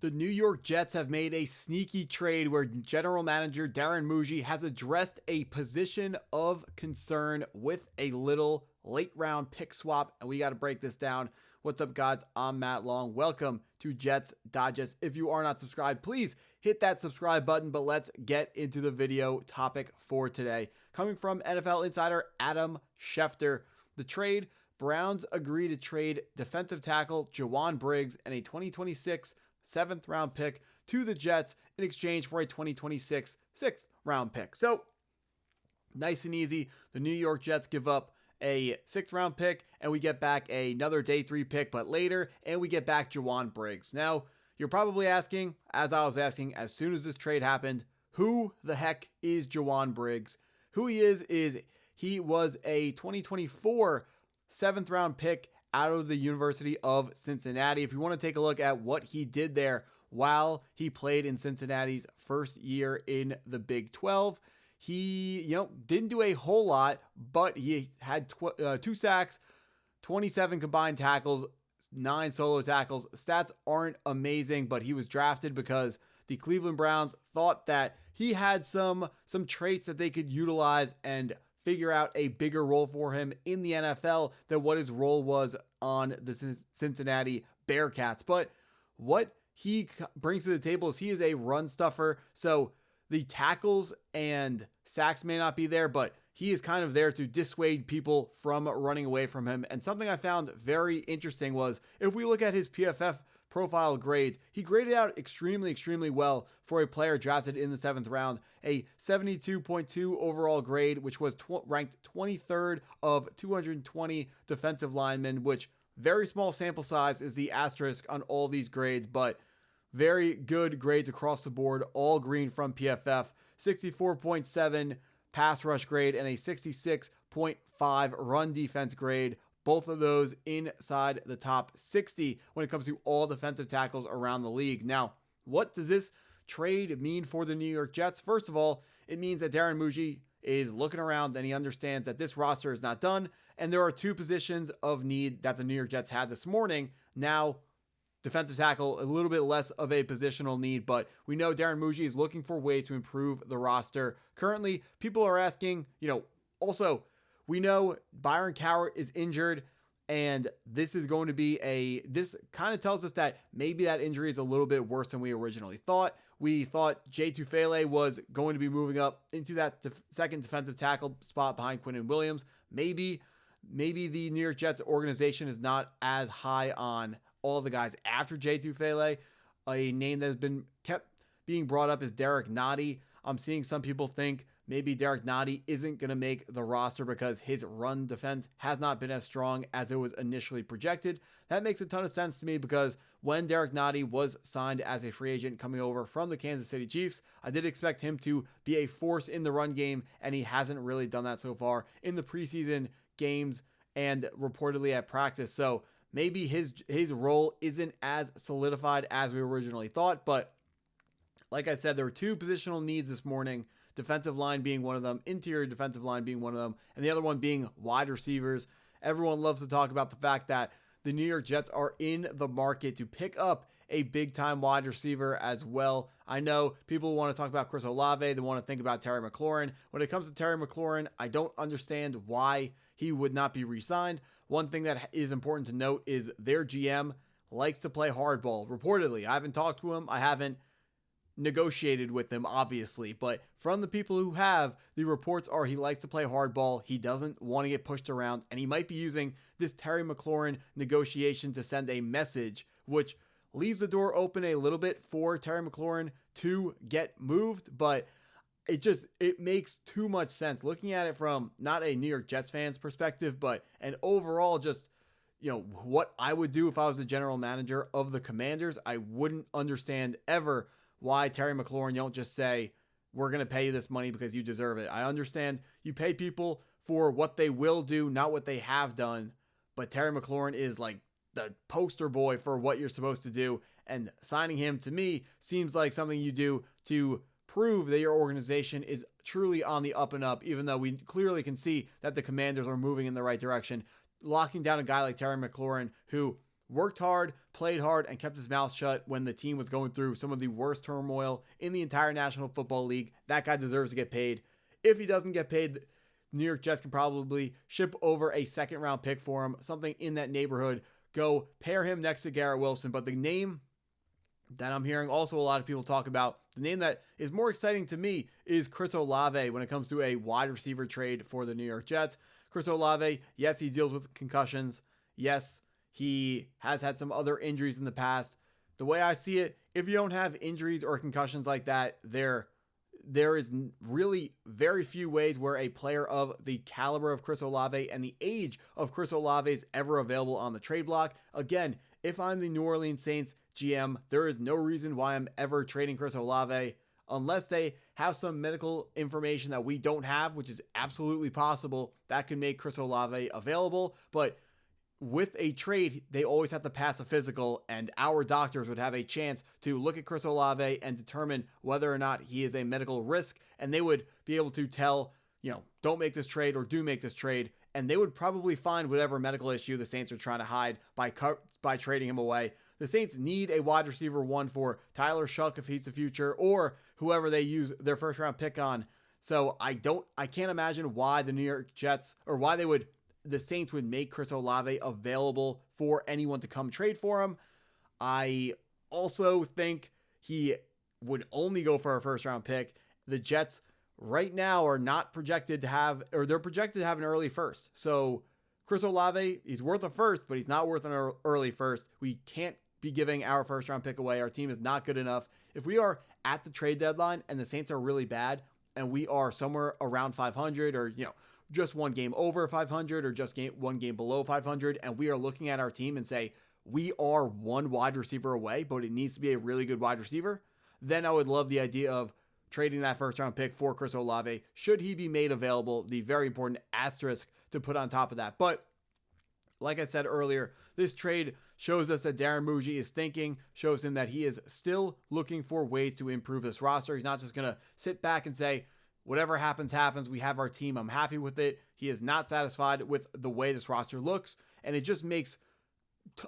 The New York Jets have made a sneaky trade where general manager Darren Mougey has addressed a position of concern with a little late round pick swap, and we got to break this down. What's up, guys? I'm Matt Long. Welcome to Jets Digest. If you are not subscribed, please hit that subscribe button, but let's get into the video topic for today. Coming from NFL insider Adam Schefter, the trade: Browns agree to trade defensive tackle Ja'Whaun Briggs and a 2026 7th round pick to the Jets in exchange for a 2026 6th round pick. So nice and easy. The New York Jets give up a 6th round pick and we get back another day 3 pick, but later, and we get back Ja'Whaun Briggs. Now, you're probably asking, as I was asking as soon as this trade happened, who the heck is Ja'Whaun Briggs? Who he is he was a 2024 7th round pick out of the University of Cincinnati. If you want to take a look at what he did there while he played in Cincinnati's first year in the Big 12, he, didn't do a whole lot, but he had 2 sacks, 27 combined tackles, 9 solo tackles. Stats aren't amazing, but he was drafted because the Cleveland Browns thought that he had some traits that they could utilize and figure out a bigger role for him in the NFL than what his role was on the Cincinnati Bearcats. But what he brings to the table is he is a run stuffer. So the tackles and sacks may not be there, but he is kind of there to dissuade people from running away from him. And something I found very interesting was if we look at his PFF profile grades, he graded out extremely well for a player drafted in the 7th round, a 72.2 overall grade, which was ranked 23rd of 220 defensive linemen, which very small sample size is the asterisk on all these grades, but very good grades across the board, all green from PFF, 64.7 pass rush grade and a 66.5 run defense grade. Both of those inside the top 60 when it comes to all defensive tackles around the league. Now, what does this trade mean for the New York Jets? First of all, it means that Darren Mougey is looking around and he understands that this roster is not done. And there are 2 positions of need that the New York Jets had this morning. Now, defensive tackle, a little bit less of a positional need, but we know Darren Mougey is looking for ways to improve the roster. Currently, people are asking, also, we know Byron Cowart is injured, and this is going to be this kind of tells us that maybe that injury is a little bit worse than we originally thought. We thought Jay Tufele was going to be moving up into that second defensive tackle spot behind Quinnen Williams. Maybe the New York Jets organization is not as high on all the guys after Jay Tufele. A name that has been kept being brought up is Derek Nottie. I'm seeing some people think maybe Derek Nottie isn't going to make the roster because his run defense has not been as strong as it was initially projected. That makes a ton of sense to me because when Derek Nottie was signed as a free agent coming over from the Kansas City Chiefs, I did expect him to be a force in the run game, and he hasn't really done that so far in the preseason games and reportedly at practice. So maybe his role isn't as solidified as we originally thought, but like I said, there were 2 positional needs this morning, defensive line being one of them, interior defensive line being one of them, and the other one being wide receivers. Everyone loves to talk about the fact that the New York Jets are in the market to pick up a big-time wide receiver as well. I know people want to talk about Chris Olave. They want to think about Terry McLaurin. When it comes to Terry McLaurin, I don't understand why he would not be re-signed. One thing that is important to note is their GM likes to play hardball. Reportedly, I haven't talked to him. I haven't negotiated with him, obviously, but from the people who have, the reports are he likes to play hardball. He doesn't want to get pushed around, and he might be using this Terry McLaurin negotiation to send a message, which leaves the door open a little bit for Terry McLaurin to get moved, but it makes too much sense looking at it from not a New York Jets fan's perspective, but an overall just what I would do if I was the general manager of the Commanders. I wouldn't understand ever why Terry McLaurin, you don't just say, we're going to pay you this money because you deserve it. I understand you pay people for what they will do, not what they have done. But Terry McLaurin is like the poster boy for what you're supposed to do. And signing him, to me, seems like something you do to prove that your organization is truly on the up and up, even though we clearly can see that the Commanders are moving in the right direction. Locking down a guy like Terry McLaurin, who worked hard, played hard, and kept his mouth shut when the team was going through some of the worst turmoil in the entire National Football League. That guy deserves to get paid. If he doesn't get paid, the New York Jets can probably ship over a second-round pick for him, something in that neighborhood. Go pair him next to Garrett Wilson. But the name that I'm hearing also a lot of people talk about, the name that is more exciting to me is Chris Olave when it comes to a wide receiver trade for the New York Jets. Chris Olave, yes, he deals with concussions. Yes, he has had some other injuries in the past. The way I see it, if you don't have injuries or concussions like that, there is really very few ways where a player of the caliber of Chris Olave and the age of Chris Olave is ever available on the trade block. Again, if I'm the New Orleans Saints GM, there is no reason why I'm ever trading Chris Olave unless they have some medical information that we don't have, which is absolutely possible. That can make Chris Olave available. But with a trade, they always have to pass a physical, and our doctors would have a chance to look at Chris Olave and determine whether or not he is a medical risk, and they would be able to tell, don't make this trade or do make this trade, and they would probably find whatever medical issue the Saints are trying to hide by trading him away. The Saints need a wide receiver one for Tyler Shuck if he's the future, or whoever they use their first round pick on. So I can't imagine why the New York Jets, or why the Saints would make Chris Olave available for anyone to come trade for him. I also think he would only go for a first round pick. The Jets right now are not projected to have, or they're projected to have an early first. So Chris Olave, he's worth a first, but he's not worth an early first. We can't be giving our first round pick away. Our team is not good enough. If we are at the trade deadline and the Saints are really bad and we are somewhere around 500 or, just one game over 500 or just one game below 500, and we are looking at our team and say, we are one wide receiver away, but it needs to be a really good wide receiver, then I would love the idea of trading that first round pick for Chris Olave, should he be made available, the very important asterisk to put on top of that. But like I said earlier, this trade shows us that Darren Mougey is thinking, shows him that he is still looking for ways to improve this roster. He's not just going to sit back and say, whatever happens, happens. We have our team. I'm happy with it. He is not satisfied with the way this roster looks. And it just makes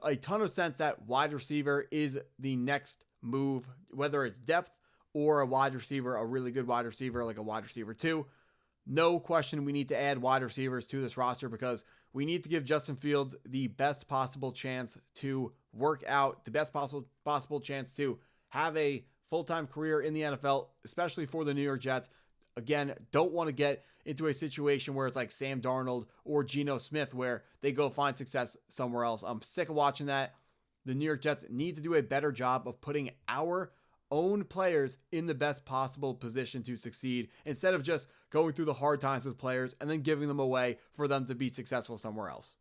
a ton of sense that wide receiver is the next move, whether it's depth or a wide receiver, a really good wide receiver, like a wide receiver 2. No question we need to add wide receivers to this roster because we need to give Justin Fields the best possible chance to work out, the best possible chance to have a full-time career in the NFL, especially for the New York Jets. Again, don't want to get into a situation where it's like Sam Darnold or Geno Smith where they go find success somewhere else. I'm sick of watching that. The New York Jets need to do a better job of putting our own players in the best possible position to succeed instead of just going through the hard times with players and then giving them away for them to be successful somewhere else.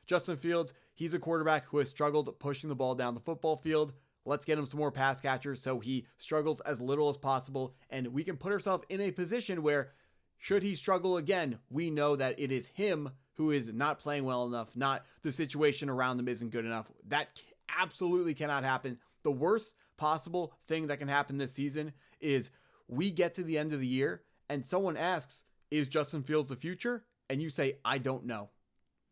Justin Fields, he's a quarterback who has struggled pushing the ball down the football field. Let's get him some more pass catchers so he struggles as little as possible, and we can put ourselves in a position where, should he struggle again, we know that it is him who is not playing well enough, not the situation around him isn't good enough. That absolutely cannot happen. The worst possible thing that can happen this season is we get to the end of the year and someone asks, is Justin Fields the future? And you say, I don't know.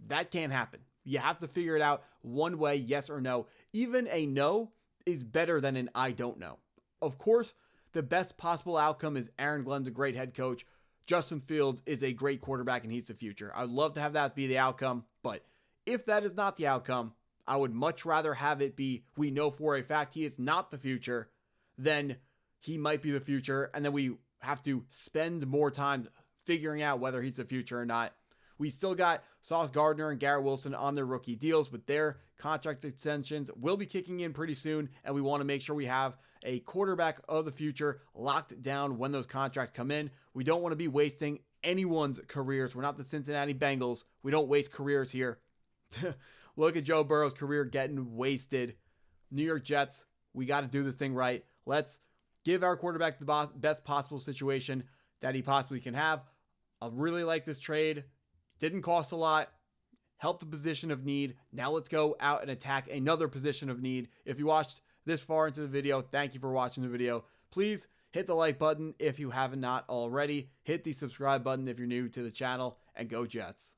That can't happen. You have to figure it out one way, yes or no. Even a no is better than an I don't know. Of course, the best possible outcome is Aaron Glenn's a great head coach. Justin Fields is a great quarterback and he's the future. I'd love to have that be the outcome, but if that is not the outcome, I would much rather have it be we know for a fact he is not the future than he might be the future, and then we have to spend more time figuring out whether he's the future or not. We still got Sauce Gardner and Garrett Wilson on their rookie deals, but their contract extensions will be kicking in pretty soon, and we want to make sure we have a quarterback of the future locked down when those contracts come in. We don't want to be wasting anyone's careers. We're not the Cincinnati Bengals. We don't waste careers here. Look at Joe Burrow's career getting wasted. New York Jets, we got to do this thing right. Let's give our quarterback the best possible situation that he possibly can have. I really like this trade. Didn't cost a lot. Helped the position of need. Now let's go out and attack another position of need. If you watched this far into the video, thank you for watching the video. Please hit the like button if you have not already. Hit the subscribe button if you're new to the channel, and go Jets.